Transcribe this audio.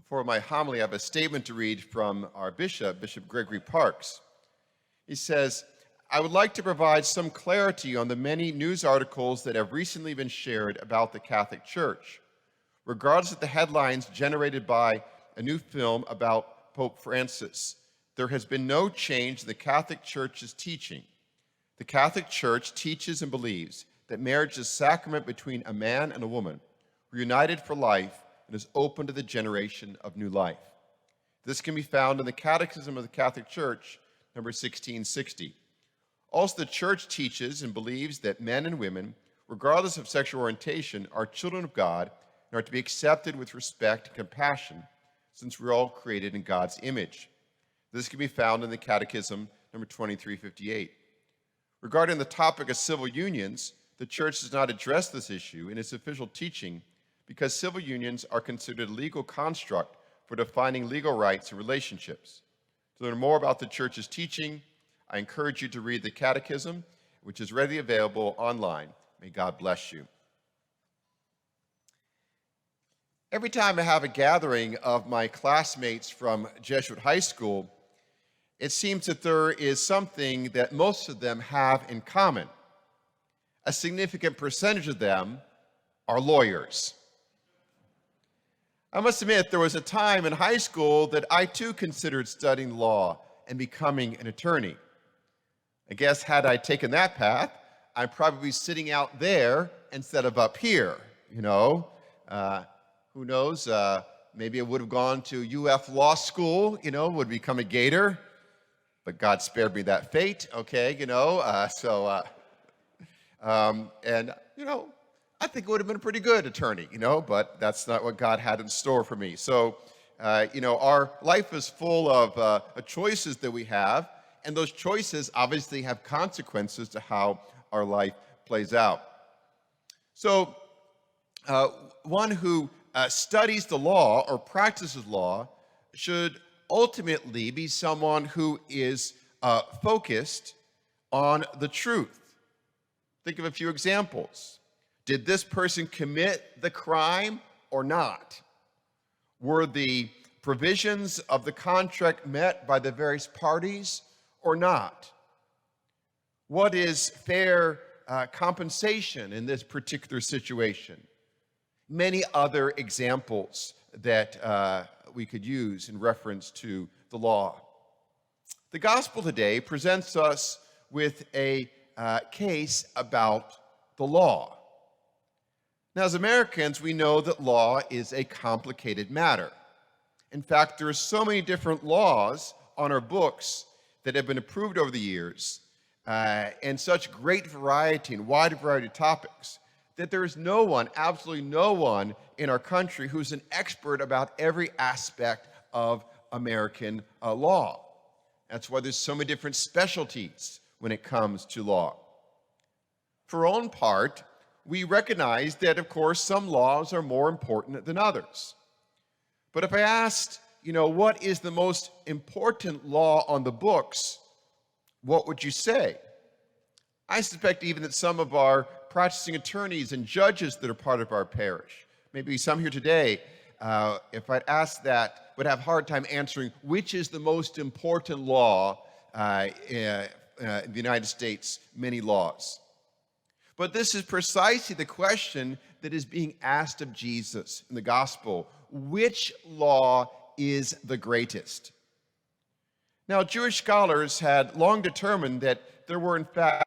For my homily, I have a statement to read from our bishop, Bishop Gregory Parks. He says, I would like to provide some clarity on the many news articles that have recently been shared about the Catholic Church. Regardless of the headlines generated by a new film about Pope Francis, there has been no change in the Catholic Church's teaching. The Catholic Church teaches and believes that marriage is a sacrament between a man and a woman, who are united for life and is open to the generation of new life. This can be found in the Catechism of the Catholic Church, number 1660. Also, the Church teaches and believes that men and women, regardless of sexual orientation, are children of God and are to be accepted with respect and compassion, since we're all created in God's image. This can be found in the Catechism, number 2358. Regarding the topic of civil unions, the Church does not address this issue in its official teaching because civil unions are considered a legal construct for defining legal rights and relationships. To learn more about the Church's teaching, I encourage you to read the Catechism, which is readily available online. May God bless you. Every time I have a gathering of my classmates from Jesuit high school, it seems that there is something that most of them have in common. A significant percentage of them are lawyers. I must admit, there was a time in high school that I too considered studying law and becoming an attorney. I guess had I taken that path, I'd probably be sitting out there instead of up here, you know. Who knows, maybe I would have gone to UF Law School, you know, would become a Gator, but God spared me that fate, okay, you know. And, you know, I think it would have been a pretty good attorney, you know, but that's not what God had in store for me. So, you know, our life is full of choices that we have, and those choices obviously have consequences to how our life plays out. So, one who studies the law or practices law should ultimately be someone who is focused on the truth. Think of a few examples. Did this person commit the crime or not? Were the provisions of the contract met by the various parties or not? What is fair compensation in this particular situation? Many other examples that we could use in reference to the law. The gospel today presents us with a case about the law. Now, as Americans, we know that law is a complicated matter. In fact, there are so many different laws on our books that have been approved over the years, and such great variety and wide variety of topics, that there is no one, absolutely no one in our country who's an expert about every aspect of American law. That's why there's so many different specialties when it comes to law. For our own part, we recognize that, of course, some laws are more important than others. But if I asked, you know, what is the most important law on the books, what would you say? I suspect even that some of our practicing attorneys and judges that are part of our parish, maybe some here today, if I'd ask that, would have a hard time answering which is the most important law in the United States, many laws. But this is precisely the question that is being asked of Jesus in the gospel. Which law is the greatest? Now, Jewish scholars had long determined that there were, in fact,